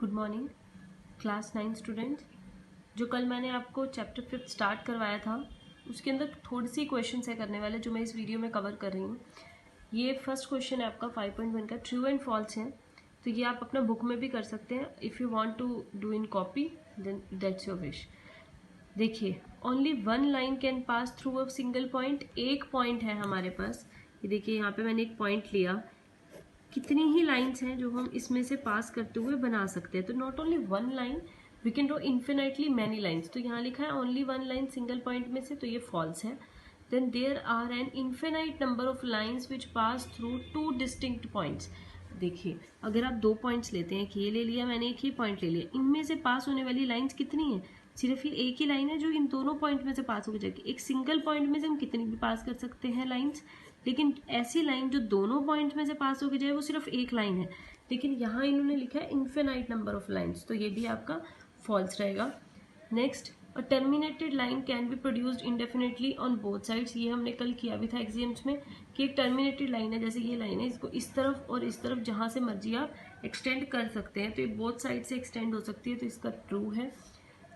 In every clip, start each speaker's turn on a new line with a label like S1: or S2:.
S1: Good morning class 9 students. जो कल मैंने आपको चैप्टर 5 स्टार्ट करवाया था उसके अंदर थोड़ी सी क्वेश्चंस है करने वाले जो मैं इस वीडियो में कवर कर रही हूँ। ये फर्स्ट क्वेश्चन है आपका 5.1 का, ट्रू एंड फॉल्स है। तो ये आप अपना बुक में भी कर सकते हैं। If you want to do in copy then that's your wish. देखिए, only one line can pass through a single point. एक पॉइंट है हमारे पास, ये देखिए यहाँ पे मैंने एक पॉइंट लिया। कितनी ही लाइंस हैं जो हम इसमें से पास करते हुए बना सकते हैं। तो not only one line, we can draw infinitely many lines. तो यहाँ लिखा है only one line single point में से, तो ये फॉल्स है। Then there are an infinite number of lines which pass through two distinct points. देखिए, अगर आप दो पॉइंट्स लेते हैं, ये ले लिया मैंने, एक ही पॉइंट ले लिया, इनमें से पास होने वाली लाइन्स कितनी है? सिर्फ ये एक ही लाइन है जो इन दोनों पॉइंट में से पास हो जाएगी। एक सिंगल पॉइंट में से हम कितनी भी पास कर सकते हैं लाइन्स, लेकिन ऐसी लाइन जो दोनों पॉइंट में से पास होके जाए वो सिर्फ एक लाइन है। लेकिन यहाँ इन्होंने लिखा है इन्फिनाइट नंबर ऑफ लाइन्स, तो ये भी आपका फॉल्स रहेगा। Next, a terminated line can be produced indefinitely on both sides. ये हमने कल किया भी था एग्जाम्स में कि एक टर्मिनेटेड लाइन है, जैसे ये लाइन है, इसको इस तरफ और इस तरफ जहाँ से मर्जी आप एक्सटेंड कर सकते हैं, तो ये बोथ साइड से एक्सटेंड हो सकती है, तो इसका ट्रू है।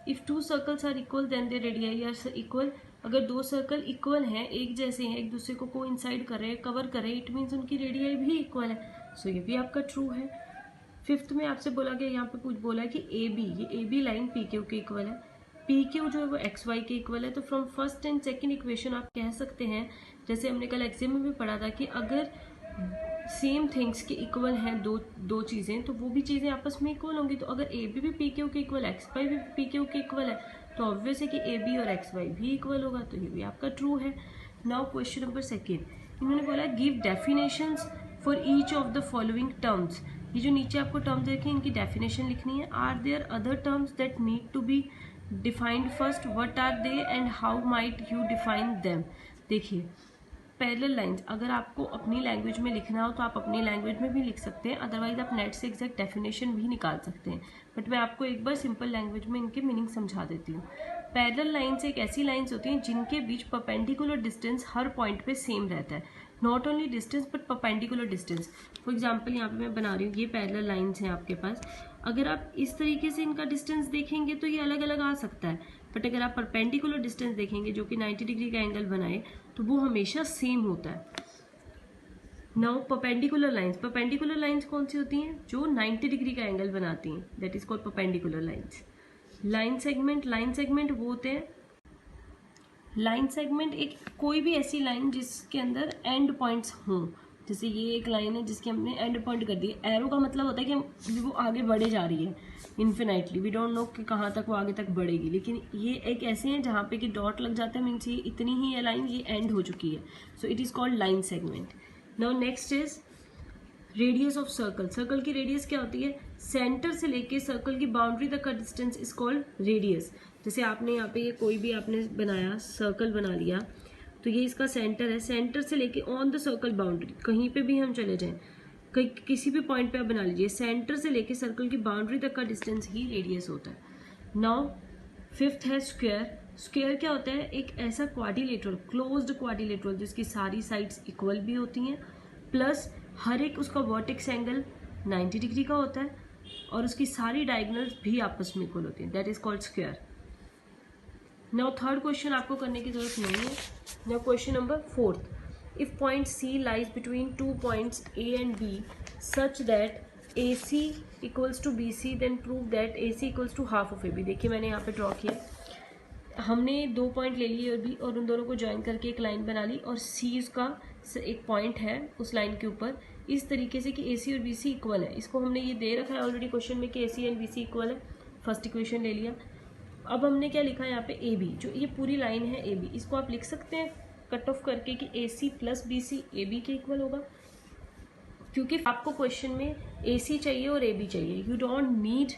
S1: If two circles are equal then they radii are equal. अगर दो सर्कल इक्वल हैं, एक जैसे हैं, एक दूसरे को कोइंसाइड कर रहे हैं, कवर कर रहे हैं, इट मीन्स उनकी रेडियाई भी इक्वल है। सो ये भी आपका ट्रू है। फिफ्थ में आपसे बोला गया, यहाँ पे कुछ बोला है कि ए बी, ये A B line P Q के इक्वल है। पी क्यू जो है वो एक्स वाई के इक्वल है। तो from first and second equation आप कह सकते हैं, जैसे हमने कल एग्जाम में भी पढ़ा था, कि अगर सेम थिंग्स के इक्वल हैं दो चीज़ें, तो वो भी चीज़ें आपस में इक्वल होंगी। तो अगर ए बी भी पी क्यू के इक्वल, एक्स वाई भी पी क्यू के इक्वल है, तो ऑब्वियस है कि ए बी और एक्स वाई भी इक्वल होगा, तो ये भी आपका ट्रू है। नाउ क्वेश्चन नंबर सेकेंड, इन्होंने बोला give definitions for each of the following terms. ये जो नीचे आपको टर्म्स देखें, इनकी डेफिनेशन लिखनी है। Are there other terms that need to be defined first, what are they and how might you define them. देखिए, पैरेलल लाइंस अगर आपको अपनी लैंग्वेज में लिखना हो तो आप अपनी लैंग्वेज में भी लिख सकते हैं, अदरवाइज आप नेट से एग्जैक्ट डेफिनेशन भी निकाल सकते हैं। बट मैं आपको एक बार सिंपल लैंग्वेज में इनके मीनिंग समझा देती हूँ। पैरेलल लाइंस एक ऐसी लाइंस होती हैं जिनके बीच परपेंडिकुलर डिस्टेंस हर पॉइंट पे सेम रहता है। Not only distance but perpendicular distance. For example यहाँ पे मैं बना रही हूँ, ये पैरेलल लाइंस हैं आपके पास। अगर आप इस तरीके से इनका डिस्टेंस देखेंगे तो ये अलग अलग आ सकता है, बट अगर आप परपेंडिकुलर डिस्टेंस देखेंगे जो कि 90 डिग्री का एंगल बनाए, तो वो हमेशा सेम होता है। नाउ परपेंडिकुलर लाइंस कौन सी होती हैं? जो 90 डिग्री का एंगल बनाती हैं, that is called perpendicular lines. Line segment वो होते हैं, लाइन सेगमेंट एक कोई भी ऐसी लाइन जिसके अंदर एंड पॉइंट्स हों। जैसे ये एक लाइन है जिसके हमने एंड पॉइंट कर दिए। एरो का मतलब होता है कि वो आगे बढ़े जा रही है इन्फिनाइटली, वी डोंट नो कि कहाँ तक वो आगे तक बढ़ेगी, लेकिन ये एक ऐसे हैं जहाँ पे कि डॉट लग जाता है, मीन्स ये इतनी ही लाइन ये एंड हो चुकी है। So it is called line segment. Now next is radius of circle. Circle की रेडियस क्या होती है? सेंटर से लेके सर्कल की बाउंड्री तक का डिस्टेंस इज कॉल्ड रेडियस। जैसे आपने यहाँ पे ये कोई भी आपने बनाया, सर्कल बना लिया, तो ये इसका सेंटर है। सेंटर से लेके ऑन द सर्कल बाउंड्री, कहीं पे भी हम चले जाएं, कहीं किसी भी पॉइंट पे आप बना लीजिए, सेंटर से लेके सर्कल की बाउंड्री तक का डिस्टेंस ही रेडियस होता है। नाउ फिफ्थ है स्क्वायर। स्क्वायर क्या होता है? एक ऐसा क्वाड्रिलेटरल, क्लोज्ड क्वाड्रिलेटरल जिसकी सारी साइड्स इक्वल भी होती हैं, प्लस हर एक उसका वर्टेक्स एंगल 90 डिग्री का होता है और उसकी सारी डायगोनल्स भी आपस में इक्वल होती हैं, that is called square. Now third question आपको करने की जरूरत नहीं है। Now question number fourth, if point C lies between two points A and B such that A C equals to B C, then prove that A C equals to half of A B. देखिए, मैंने यहाँ पे draw किया, हमने दो point ले लिए अभी और उन दोनों को ज्वाइन करके एक लाइन बना ली, और सी उसका एक पॉइंट है उस लाइन के ऊपर, इस तरीके से कि ए सी और बी सी इक्वल है। इसको हमने ये दे रखा है ऑलरेडी क्वेश्चन में कि A C and B C equal है, फर्स्ट इक्वेशन ले लिया। अब हमने क्या लिखा है यहाँ पे? ए बी, जो ये पूरी लाइन है ए बी, इसको आप लिख सकते हैं कट ऑफ करके कि A C plus B C A B के इक्वल होगा, क्योंकि आपको क्वेश्चन में ए सी चाहिए और ए बी चाहिए, you don't need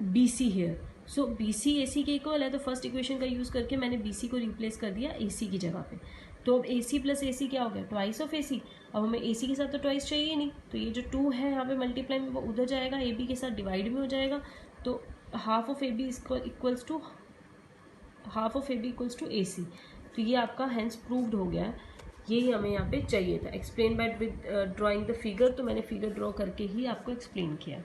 S1: B C here. So B C A C के इक्वल है, तो फर्स्ट इक्वेशन का यूज़ करके मैंने बी सी को रिप्लेस कर दिया ए सी की जगह पे। तो अब ए सी प्लस ए सी क्या हो गया? ट्वाइस ऑफ ए सी। अब हमें ए सी के साथ तो ट्वाइस चाहिए नहीं, तो ये जो 2 है यहाँ पे मल्टीप्लाई में वो उधर जाएगा, ए बी के साथ डिवाइड में हो जाएगा, तो half of A B equals to half of A B equals to A C. तो ये आपका हैंस प्रूव्ड हो गया है, यही हमें यहाँ पे चाहिए था। Explain by with drawing the figure, तो मैंने फिगर ड्रॉ करके ही आपको एक्सप्लेन किया।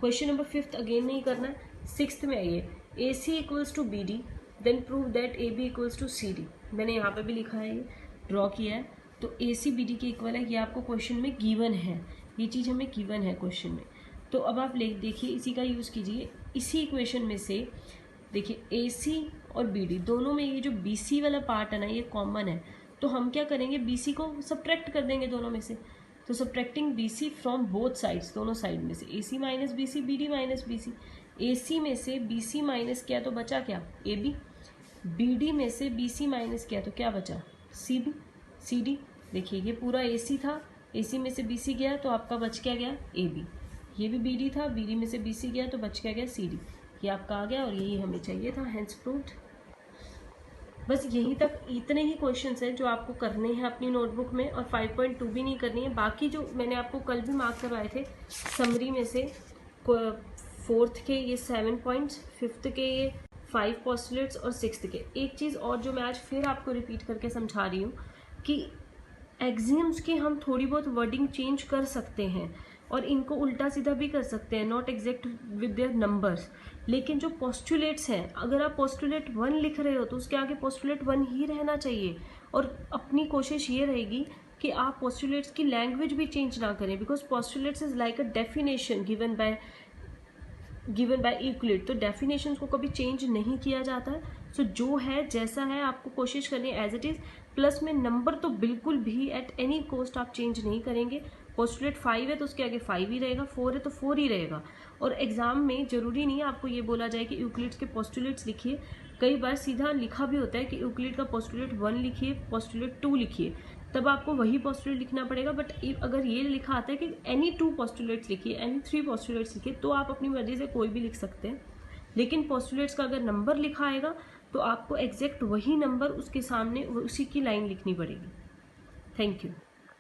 S1: क्वेश्चन नंबर 5 अगेन नहीं करना है। 6 में आइए, A C equals to B D then prove that A B equals to C D. मैंने यहाँ पे भी लिखा है, ये ड्रॉ किया है, तो ए सी बी डी के इक्वल है, ये आपको क्वेश्चन में गिवन है, ये चीज़ हमें गिवन है क्वेश्चन में। तो अब आप देखिए इसी का यूज़ कीजिए, इसी इक्वेशन में से देखिए ए सी और बी डी दोनों में ये जो बी सी वाला पार्ट है ना, ये कॉमन है, तो हम क्या करेंगे, बी सी को सब्ट्रैक्ट कर देंगे दोनों में से। तो subtracting B C from both sides, दोनों साइड में से, A C minus B C, B D minus B C. A C में से बी सी माइनस किया तो बचा क्या, ए बी। बी डी में से बी सी माइनस किया तो क्या बचा, सी बी, सी डी। देखिए ये पूरा ए सी था, ए सी में से बी सी गया तो आपका बच क्या गया, ए बी। ये भी बी डी था, बी डी में से बी सी गया तो बच क्या गया, सी डी। ये आपका आ गया और यही हमें चाहिए था, हेंस प्रूव्ड। बस यहीं तक, इतने ही क्वेश्चंस हैं जो आपको करने हैं अपनी नोटबुक में, और 5.2 भी नहीं करनी है। बाकी जो मैंने आपको कल भी मार्क करवाए थे समरी में से, 4th के ये 7 पॉइंट्स, 5th के ये 5 पोस्टुलेट्स और 6th के। एक चीज़ और जो मैं आज फिर आपको रिपीट करके समझा रही हूँ कि एक्सियम्स की हम थोड़ी बहुत वर्डिंग चेंज कर सकते हैं और इनको उल्टा सीधा भी कर सकते हैं, not exact with their numbers. लेकिन जो पोस्टुलेट्स हैं, अगर आप पोस्टुलेट 1 लिख रहे हो तो उसके आगे पोस्टुलेट 1 ही रहना चाहिए। और अपनी कोशिश ये रहेगी कि आप पोस्टुलेट्स की लैंग्वेज भी चेंज ना करें, because postulates is like a definition given by Euclid. तो डेफिनेशंस को कभी चेंज नहीं किया जाता है। सो जो है जैसा है आपको कोशिश करनी है एज इट इज़। प्लस में नंबर तो बिल्कुल भी एट एनी कॉस्ट आप चेंज नहीं करेंगे। पोस्टुलेट 5 है तो उसके आगे 5 ही रहेगा, 4 है तो 4 ही रहेगा। और एग्जाम में जरूरी नहीं है आपको ये बोला जाए कि यूक्लिड्स के पोस्टुलेट्स लिखिए। कई बार सीधा लिखा भी होता है कि यूक्लिड का पोस्टुलेट 1 लिखिए, पोस्टुलेट 2 लिखिए, तब आपको वही पोस्टुलेट लिखना पड़ेगा। बट अगर ये लिखा आता है कि एनी 2 पोस्टुलेट्स लिखिए, एनी 3 पोस्टुलेट्स लिखिए, तो आप अपनी मर्जी से कोई भी लिख सकते हैं। लेकिन पोस्टुलेट्स का अगर नंबर लिखा आएगा तो आपको एग्जैक्ट वही नंबर उसके सामने उसी की लाइन लिखनी पड़ेगी। Thank you.